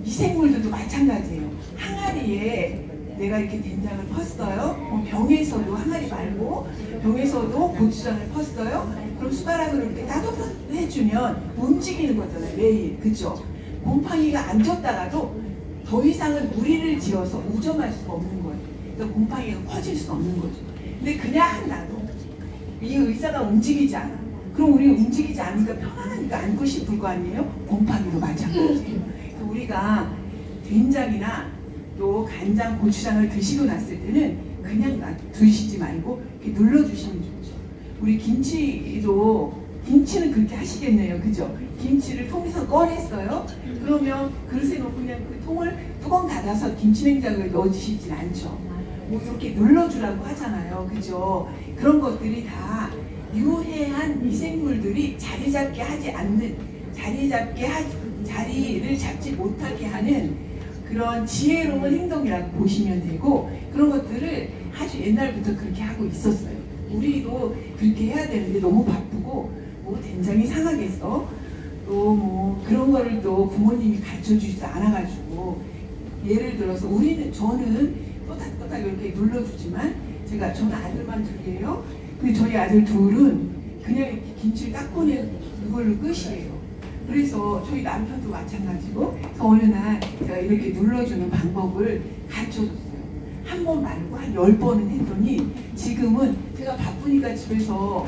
미생물들도 마찬가지예요. 항아리에 내가 이렇게 된장을 펐어요. 병에서도, 항아리 말고 병에서도 고추장을 펐어요. 그럼 숟가락으로 이렇게 따뜻하게 해주면 움직이는 거잖아요. 매일. 그죠? 곰팡이가 앉았다가도 더 이상은 무리를 지어서 우점할 수가 없는 거예요. 그러니까 곰팡이가 커질 수 없는 거죠. 근데 그냥 놔둬. 이 의자가 움직이지 않아. 그럼 우리 움직이지 않으니까 편안하니까 앉고 싶을 거 아니에요? 곰팡이도 마찬가지예요. 우리가 된장이나 또 간장, 고추장을 드시고 났을 때는 그냥 두시지 말고 이렇게 눌러주시면 좋죠. 우리 김치는 그렇게 하시겠네요. 그죠? 김치를 통에서 꺼냈어요. 그러면 그릇에 놓고 그냥 그 통을 뚜껑 닫아서 김치냉장고에 넣어주시진 않죠. 이렇게 눌러주라고 하잖아요. 그죠? 그런 것들이 다 유해한 미생물들이 자리를 잡지 못하게 하는 그런 지혜로운 행동이라고 보시면 되고, 그런 것들을 아주 옛날부터 그렇게 하고 있었어요. 우리도 그렇게 해야 되는데 너무 바쁘고 뭐 된장이 상하겠어, 또 뭐 그런 거를 또 부모님이 가르쳐 주지도 않아가지고, 예를 들어서 저는 또닥또닥 이렇게 눌러주지만, 저는 아들만 둘이에요. 근데 저희 아들 둘은 그냥 이렇게 김치를 딱 꺼내 그걸로 끝이에요. 그래서 저희 남편도 마찬가지고, 그래서 어느 날 제가 이렇게 눌러주는 방법을 가르쳐줬어요. 한 번 말고 한 10번은 했더니, 지금은 제가 바쁘니까 집에서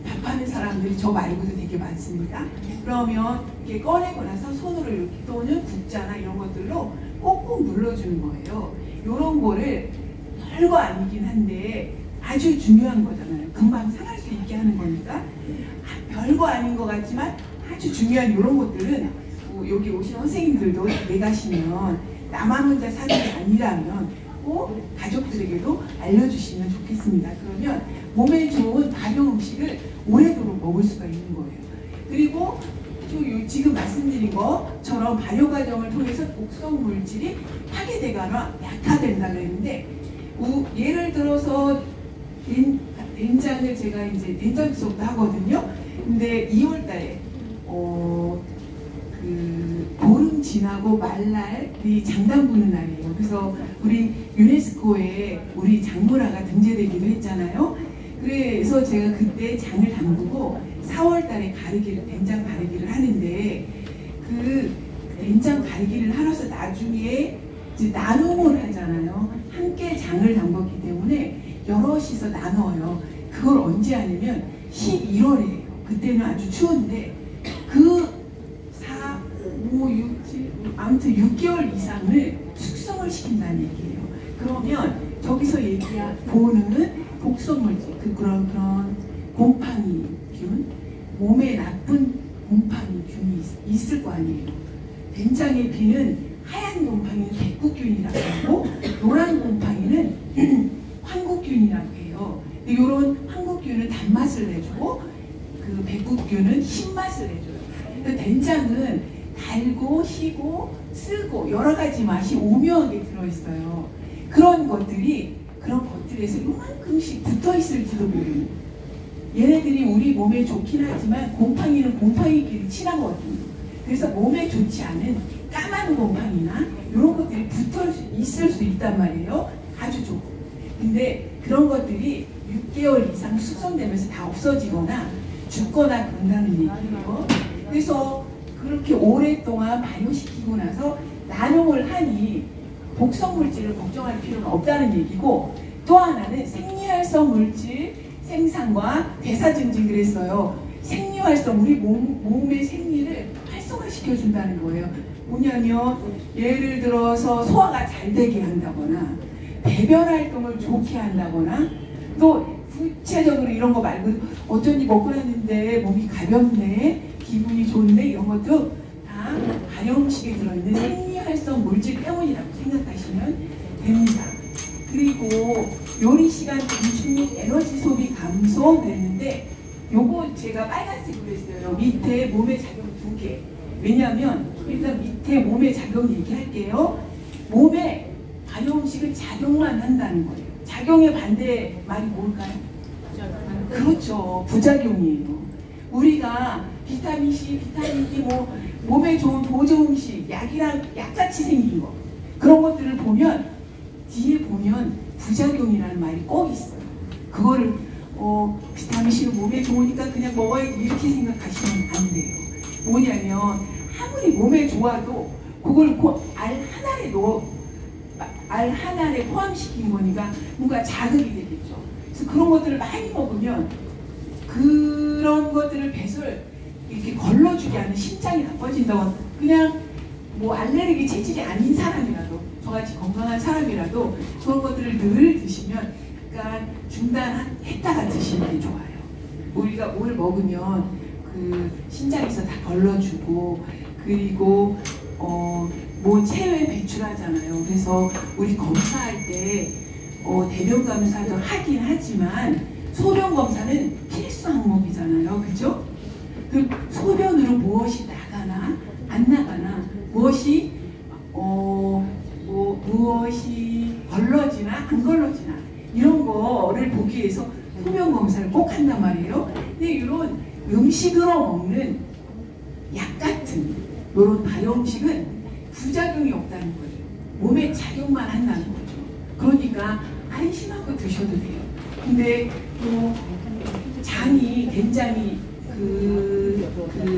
밥하는 사람들이 저 말고도 되게 많습니다. 그러면 이렇게 꺼내고 나서 손으로 이렇게, 또는 국자나 이런 것들로 꼭꼭 눌러주는 거예요. 이런 거를 별거 아니긴 한데 아주 중요한 거잖아요. 금방 상할 수 있게 하는 거니까 별거 아닌 것 같지만 아주 중요한 이런 것들은 여기 오신 선생님들도 내 가시면 나만 혼자 사는 게 아니라면 꼭 가족들에게도 알려주시면 좋겠습니다. 그러면 몸에 좋은 발효 음식을 오래도록 먹을 수가 있는 거예요. 그리고 지금 말씀드린 것처럼 발효 과정을 통해서 독성 물질이 파괴되거나 약화된다 그랬는데, 예를 들어서 된장을 제가 이제 된장 수업도 하거든요. 근데 2월달에 보름 지나고 말날이 장단 보는 날이에요. 그래서 우리 유네스코에 우리 장문화가 등재되기도 했잖아요. 그래서 제가 그때 장을 담그고 4월달에 된장 가르기를 하는데, 그 된장 가르기를 하면서 나중에 이제 나눔을 하잖아요. 함께 장을 담궜기 때문에 여럿이서 나눠요. 그걸 언제 하냐면 11월이에요. 그때는 아주 추운데 그 4, 5, 6, 7, 아무튼 6개월 이상을 숙성을 시킨다는 얘기예요. 그러면 저기서 보는 독성물질, 그런 곰팡이균, 몸에 나쁜 곰팡이균이 있을 거 아니에요. 된장의 비는 하얀 곰팡이는 백구균이라고 하고, 노란 곰팡이는 황구균이라고 해요. 근데 이런 황구균은 단맛을 내주고, 그 백구균은 신맛을 내줘요. 그러니까 된장은 달고 시고 쓰고 여러 가지 맛이 오묘하게 들어있어요. 그런 것들에서 요만큼씩 붙어 있을지도 모르는. 얘네들이 우리 몸에 좋긴 하지만 곰팡이는 곰팡이끼리 친하거든요. 그래서 몸에 좋지 않은 까만 곰팡이나 이런 것들이 붙어 있을 수 있단 말이에요. 아주 좋고. 근데 그런 것들이 6개월 이상 숙성되면서 다 없어지거나 죽거나 그런다는 얘기예요. 그래서 그렇게 오랫동안 발효시키고 나서 나눔을 하니 독성물질을 걱정할 필요는 없다는 얘기고, 또 하나는 생리활성 물질 생산과 대사 증진 그랬어요. 생리활성, 우리 몸의 생리를 활성화시켜준다는 거예요. 뭐냐면 예를 들어서 소화가 잘 되게 한다거나, 배변 활동을 좋게 한다거나, 또 구체적으로 이런 거 말고 어쩐지 먹고 났는데 몸이 가볍네, 기분이 좋네, 이런 것도 다 발효 음식에 들어있는 생리활성 물질 때문이라고 생각하시면 됩니다. 그리고 요리 시간 단축, 에너지 소비 감소 됐는데, 요거 제가 빨간색으로 했어요. 밑에 몸의 작용 2개. 왜냐하면 일단 밑에 몸의 작용 얘기할게요. 몸에 발효 음식은 작용만 한다는 거예요. 작용의 반대 말이 뭘까요? 그렇죠. 부작용이에요. 우리가 비타민 C, 비타민 D, 몸에 좋은 보조 음식, 약이랑 약같이 생긴 거, 그런 것들을 보면 뒤에 보면 부작용이라는 말이 꼭 있어요. 그거를 비타민 C는 몸에 좋으니까 그냥 먹어야지 이렇게 생각하시면 안 돼요. 뭐냐면 아무리 몸에 좋아도 그걸 알 하나에 포함시킨 거니까 뭔가 자극이 되겠죠. 그래서 그런 것들을 많이 먹으면 그런 것들을 배설 이렇게 걸러주게 하는 심장이 나빠진다고. 그냥 알레르기 체질이 아닌 사람이라도, 저같이 건강한 사람이라도 그런 것들을 늘 드시면 약간 중단했다가 드시는 게 좋아요. 우리가 뭘 먹으면 그 심장에서 다 걸러주고, 그리고 체외 배출하잖아요. 그래서 우리 검사할 때 대변 검사도 하긴 하지만 소변 검사는 항목이잖아요. 그죠? 그 소변으로 무엇이 나가나 안 나가나 무엇이 무엇이 걸러지나 안 걸러지나 이런 거를 보기 위해서 소변 검사를 꼭 한단 말이에요. 근데 이런 음식으로 먹는 약 같은 이런 발효음식은 부작용이 없다는 거죠. 몸에 작용만 한다는 거죠. 그러니까 안심하고 드셔도 돼요. 근데 장이 굉장히 그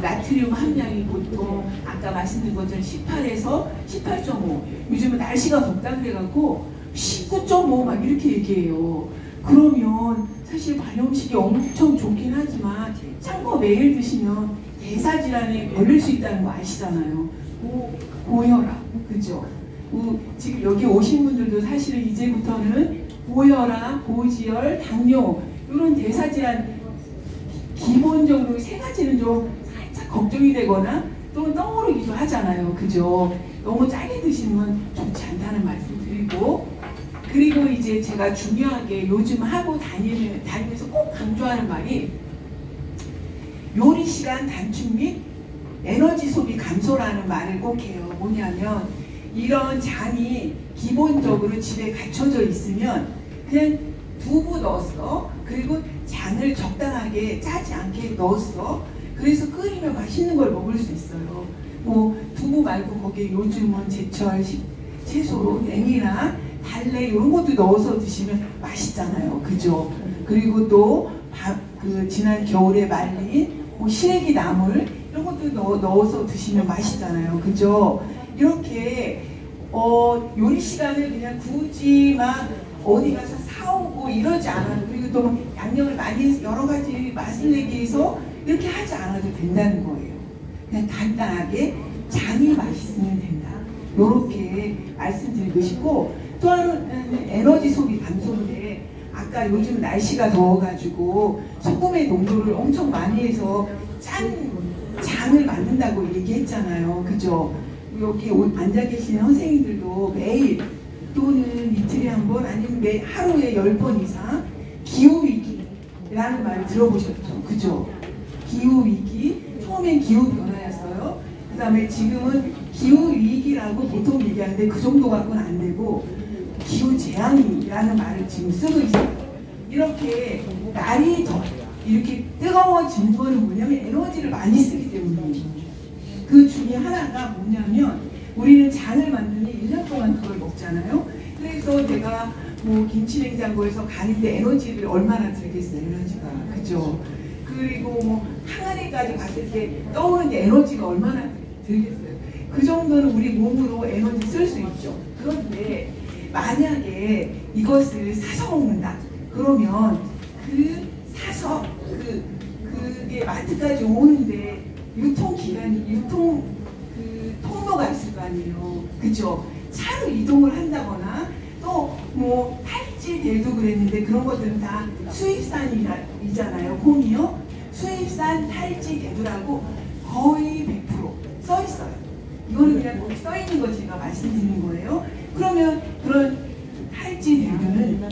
나트륨 함량이 보통 아까 말씀드린 것처럼 18에서 18.5 요즘은 날씨가 덥다 그래갖고 19.5 막 이렇게 얘기해요. 그러면 사실 발효음식이 엄청 좋긴 하지만 참고 매일 드시면 대사질환에 걸릴 수 있다는 거 아시잖아요. 고혈압, 그죠? 지금 여기 오신 분들도 사실은 이제부터는 고혈압, 고지혈, 당뇨 이런 대사질환 기본적으로 세 가지는 좀 살짝 걱정이 되거나 또 떠오르기도 하잖아요. 그죠? 너무 짜게 드시면 좋지 않다는 말씀 드리고, 그리고 이제 제가 중요하게 요즘 하고 다니면서 꼭 강조하는 말이 요리 시간 단축 및 에너지 소비 감소라는 말을 꼭 해요. 뭐냐면 이런 장이 기본적으로 집에 갖춰져 있으면 그냥 두부 넣었어. 그리고 장을 적당하게 짜지 않게 넣었어. 그래서 끓이면 맛있는 걸 먹을 수 있어요. 뭐 두부 말고 거기에 요즘은 제철 채소, 냉이나 달래 이런 것도 넣어서 드시면 맛있잖아요. 그죠? 그리고 또 지난 겨울에 말린 시래기 나물 이런 것도 넣어서 드시면 맛있잖아요. 그죠? 이렇게 요리 시간을 그냥 굳이 막 어디 가서 사오고 이러지 않아도, 그리고 또 양념을 많이 해서 여러 가지 맛을 내기 위해서 이렇게 하지 않아도 된다는 거예요. 그냥 간단하게 장이 맛있으면 된다. 이렇게 말씀드리고 싶고, 또 하나는 에너지 소비 감소인데 아까 요즘 날씨가 더워가지고 소금의 농도를 엄청 많이 해서 짠 장을 만든다고 얘기했잖아요. 그죠? 여기 앉아 계시는 선생님들도 매일 또는 이틀에 한 번 아니면 하루에 10번 이상 기후위기라는 말 들어보셨죠? 그죠? 기후위기, 처음엔 기후변화였어요. 그 다음에 지금은 기후위기라고 보통 얘기하는데 그 정도 갖고는 안 되고 기후재앙이라는 말을 지금 쓰고 있어요. 이렇게 날이 더 이렇게 뜨거워지는 거는 뭐냐면 에너지를 많이 쓰기 때문이에요. 그 중에 하나가 뭐냐면 우리는 장을 만드니 1년 동안 그걸 먹잖아요. 그래서 내가 뭐 김치냉장고에서 가는데 에너지를 얼마나 들겠어요. 에너지가. 그죠? 그리고 뭐 항아리까지 갔을 때 떠오르는 에너지가 얼마나 들겠어요. 그 정도는 우리 몸으로 에너지 쓸 수 있죠. 그런데 만약에 이것을 사서 먹는다. 그러면 사서 그게 마트까지 오는데 통로가 있을 거 아니에요. 그죠? 차로 이동을 한다거나 또 뭐 탈지대도 그랬는데 그런 것들은 다 수입산이잖아요. 콩이요. 수입산 탈지대도라고 거의 100% 써 있어요. 이거는 그냥 거기 써 있는 거 제가 말씀드리는 거예요. 그러면 그런 탈지대도는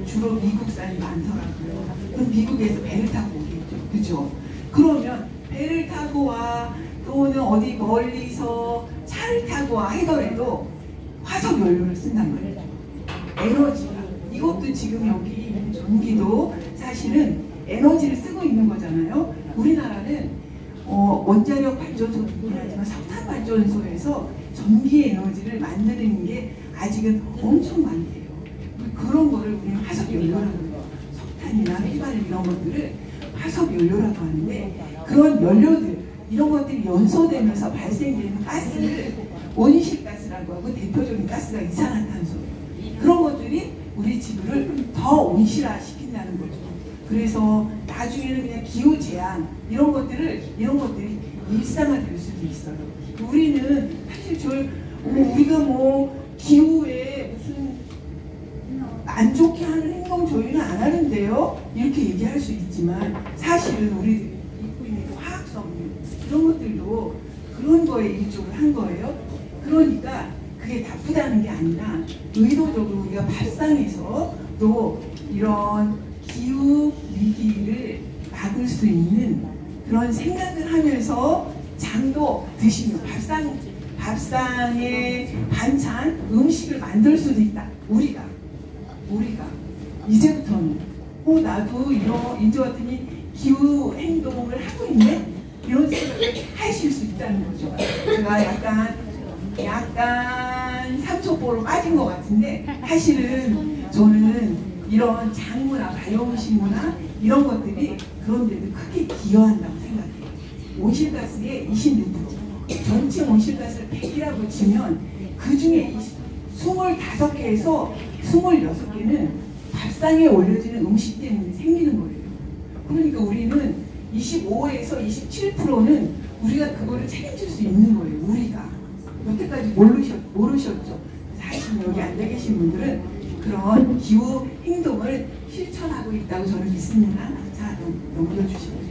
주로 미국산이 많더라고요. 그럼 미국에서 배를 타고 오겠죠. 그죠? 그러면 배를 타고 와 또는 어디 멀리서 차를 타고 와 하더라도 화석 연료를 쓴단 말이에요. 에너지가. 이것도 지금 여기 전기도 사실은 에너지를 쓰고 있는 거잖아요. 우리나라는 원자력 발전소도 있긴 하지만 석탄 발전소에서 전기 에너지를 만드는 게 아직은 엄청 많이 돼요. 그런 거를 우리는 화석 연료라고 해요. 석탄이나 휘발유 이런 것들을 화석 연료라고 하는데 그런 연료들 이런 것들이 연소되면서 발생되는 가스를 온실가스라고 하고 대표적인 가스가 이산화탄소예요. 그런 것들이 우리 지구를 더 온실화시킨다는 거죠. 그래서 나중에는 그냥 기후재앙 이런 것들이 일상화될 수도 있어요. 우리는 사실 우리가 뭐 기후에 무슨 안 좋게 하는 행동 저희는 안 하는데요. 이렇게 얘기할 수 있지만 사실은 우리들이 입고 있는 화학성분 이런 것들도 그런 거에 일조를 한 거예요. 그러니까 그게 나쁘다는 게 아니라 의도적으로 우리가 발상해서 또 이런 기후 위기를 먹을 수 있는 그런 생각을 하면서 장도 드시면 밥상에 반찬, 음식을 만들 수도 있다. 우리가 이제부터는 나도 이제 왔더니 기후 행동을 하고 있네? 이런 생각을 하실 수 있다는 거죠. 제가 약간 삼초보로 빠진 것 같은데 사실은 저는 이런 장문화, 바이오음식문화 이런 것들이 그런 데도 크게 기여한다고 생각해요. 온실가스의 26%, 전체 온실가스를 100이라고 치면 그 중에 25개에서 26개는 밥상에 올려지는 음식 때문에 생기는 거예요. 그러니까 우리는 25에서 27%는 우리가 그거를 책임질 수 있는 거예요. 우리가 여태까지 모르셨죠. 사실 여기 앉아 계신 분들은 그런 기후 행동을 실천하고 있다고 저는 믿습니다. 자, 넘겨주시고요.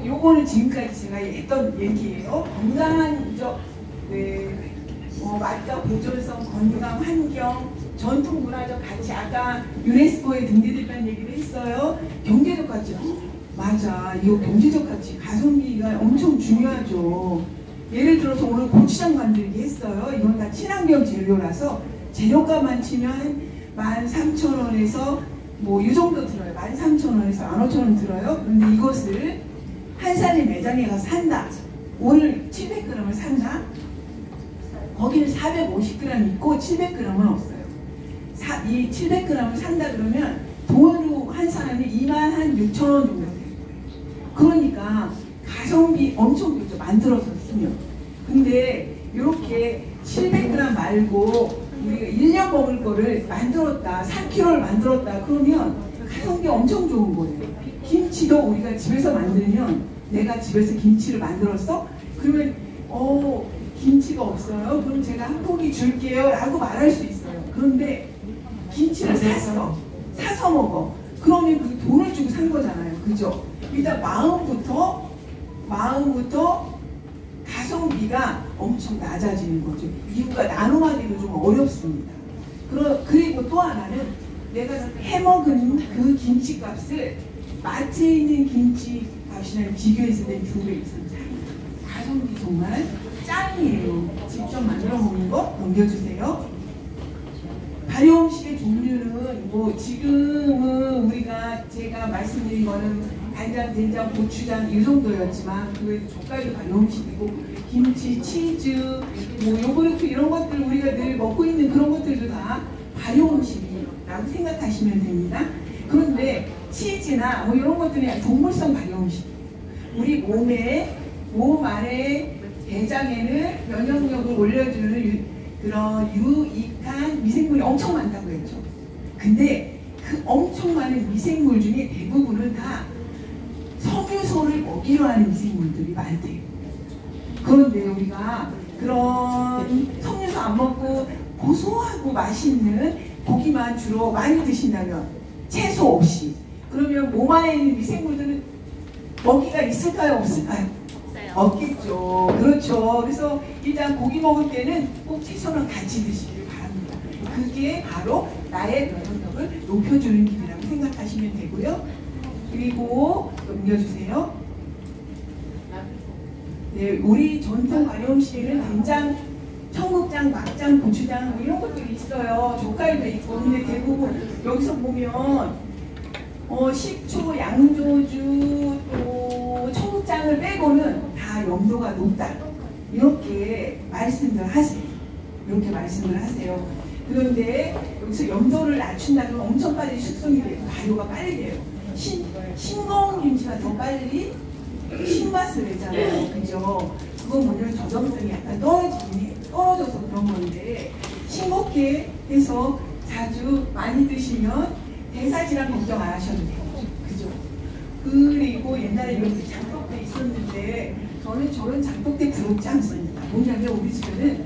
요거는 지금까지 제가 했던 얘기예요. 건강한 맛과 보존성, 건강, 환경, 전통 문화적 가치, 아까 유네스코에 등재됐다는 얘기를 했어요. 경제적 가치. 맞아. 이거 경제적 가치. 가성비가 엄청 중요하죠. 예를 들어서 오늘 고추장 만들기 했어요. 이건 다 친환경 재료라서 재료값만 치면 13,000원에서 뭐 이 정도 들어요. 13,000원에서 15,000원 들어요. 그런데 이것을 한산의 매장에 가서 산다. 오늘 700g을 산다. 거기는 450g 있고 700g은 없어요. 이 700g을 산다 그러면 돈으로 환산하면 26,000원 정도 돼요. 그러니까 가성비 엄청 좋죠. 만들어서 쓰면. 근데 이렇게 700g 말고 우리가 1년 먹을 거를 만들었다, 3kg를 만들었다 그러면 가성비 엄청 좋은 거예요. 김치도 우리가 집에서 만들면, 내가 집에서 김치를 만들었어? 그러면 김치가 없어요? 그럼 제가 한 포기 줄게요 라고 말할 수 있어요. 그런데 김치를 사서 먹어. 그러면 그 돈을 주고 산 거잖아요. 그죠? 일단 마음부터 가성비가 엄청 낮아지는 거죠. 이유가 나눔하기도 좀 어렵습니다. 그리고 또 하나는 내가 해먹은 그 김치값을 마트에 있는 김치값이랑 비교했을 때 2배 이상 차이. 가성비 정말 짱이에요. 직접 만들어 먹는 거 넘겨주세요. 발효음식의 종류는 뭐 지금은 제가 말씀드린 거는 간장, 된장, 고추장 이 정도였지만 그 외에도 젓갈도 발효음식이고 김치, 치즈, 뭐 요구르트 이런 것들 우리가 늘 먹고 있는 그런 것들도 다 발효음식이라고 생각하시면 됩니다. 그런데 치즈나 뭐 이런 것들이 동물성 발효음식이에요. 우리 몸 안에 대장에는 면역력을 올려주는 그런 유익한 미생물이 엄청 많다고 했죠. 근데 그 엄청 많은 미생물 중에 대부분은 다 섬유소를 먹이로 하는 미생물들이 많대요. 그런데 우리가 그런 섬유소 안 먹고 고소하고 맛있는 고기만 주로 많이 드신다면 채소 없이 그러면 몸 안에 있는 미생물들은 먹이가 있을까요? 없을까요? 없겠죠. 그렇죠. 그래서 일단 고기 먹을 때는 꼭 채소랑 같이 드시길 바랍니다. 그게 바로 나의 면역력을 높여주는 길이라고 생각하시면 되고요. 그리고 넘겨주세요. 네, 우리 전통 발효음식에는 된장, 청국장, 막장, 고추장 뭐 이런 것들이 있어요. 젓갈도 있고. 근데 대부분 여기서 보면 식초, 양조주, 또 청국장을 빼고는 다 염도가 높다. 이렇게 말씀을 하세요. 그런데 여기서 염도를 낮춘다면 엄청 빨리 숙성이 돼요. 발효가 빨리 돼요. 싱거운 김치가 더 빨리 신맛을 내잖아요. 그죠? 그거 뭐냐면 저점성이 약간 떨어져서 그런 건데 싱겁게 해서 자주 많이 드시면 대사질환 걱정 안 하셔도 돼요. 그죠? 그리고 옛날에 이렇게 장독대 있었는데 저는 저런 장독대 부럽지 않습니다. 뭐냐면 우리 집에는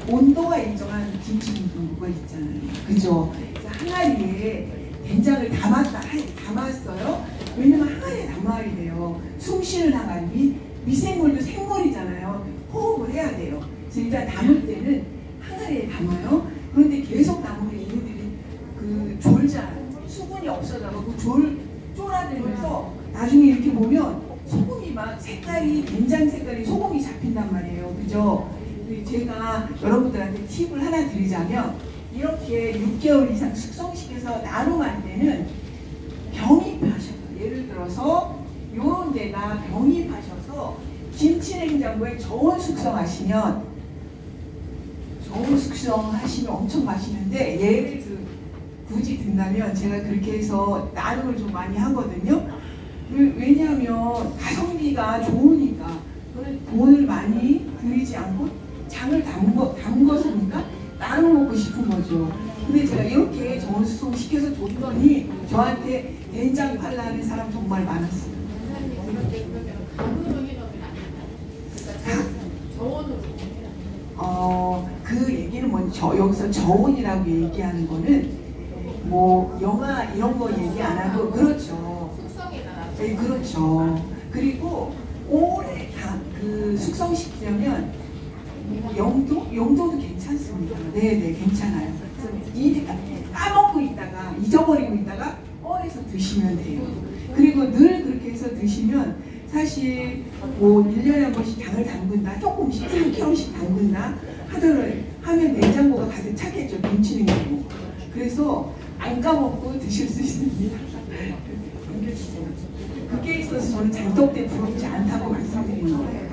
온도가 일정한 김치 묵은 있잖아요. 그죠? 항아리에 된장을 담았어요. 왜냐면 항아리에 담아야 돼요. 숨 쉬는 항아리, 미생물도 생물이잖아요. 호흡을 해야 돼요. 그래서 일단 담을 때는 항아리에 담아요. 그런데 계속 담으면 얘네들이 졸잖아요. 수분이 없어져가고 쫄아들면서 나중에 이렇게 보면 소금이 막 색깔이 된장 색깔이 소금이 잡힌단 말이에요. 그죠? 제가 여러분들한테 팁을 하나 드리자면 이렇게 6개월 이상 숙성시켜서 나눔할 때는 병입하셔서 예를 들어서 요런 데가 병입하셔서 김치냉장고에 저온 숙성하시면 엄청 맛있는데 예를 굳이 든다면 제가 그렇게 해서 나눔을 좀 많이 하거든요. 왜냐하면 가성비가 좋으니까 돈을 많이 들이지 않고 장을 담궜으니까 나눠 먹고 싶은 거죠. 근데 제가 이렇게 저온 숙성시켜서 줬더니 저한테 된장 팔라는 사람 정말 많았어요. 그 얘기는 여기서 저온이라고 얘기하는 거는 뭐 영화 이런 거 얘기 안 하고 그렇죠. 네, 그렇죠. 그리고 오래 그 숙성시키려면 영도도 괜찮습니다. 네네 괜찮아요. 까먹고 있다가 잊어버리고 있다가 꺼내서 드시면 돼요. 그리고 늘 그렇게 해서 드시면 사실 뭐 1년에 한 번씩 당을 담근다, 조금씩 3kg씩 담근다 하면 냉장고가 가득 차겠죠. 김치냉장고. 그래서 안 까먹고 드실 수 있습니다. 그게 있어서 저는 장독대 부럽지 않다고 말씀드리는 거예요.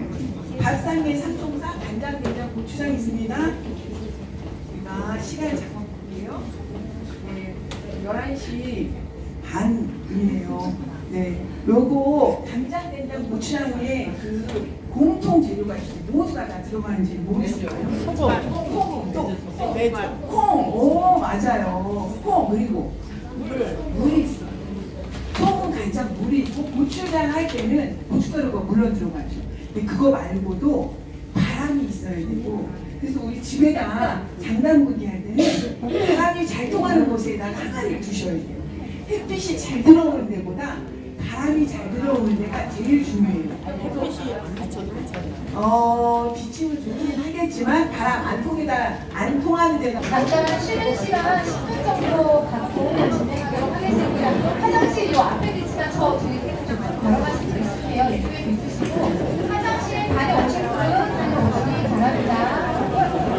밥상에 삼총사, 간장, 된장, 고추장 있습니다. 제가 시간을 잠깐 볼게요. 네, 11시 반이네요. 네, 요거 간장, 된장, 고추장에 그 공통 재료가 있어요. 모두가 다 들어가는지 모르겠어요. 콩, 또 콩, 오 맞아요. 콩 그리고 물이 있어요. 소금, 간장, 물이 있고 고추장 할 때는 고춧가루가 물론 들어가죠. 근데 그거 말고도 바람이 있어야 되고 그래서 우리 집에다 장담구기 할 때는 바람이 잘 통하는 곳에다 항아리를 두셔야 돼요. 햇빛이 잘 들어오는 데보다 바람이 잘 들어오는 데가 제일 중요해요. 기침은 좋긴 하겠지만 바람 안 통하는 데가 잠깐 쉬는 시간 10분 정도 갖고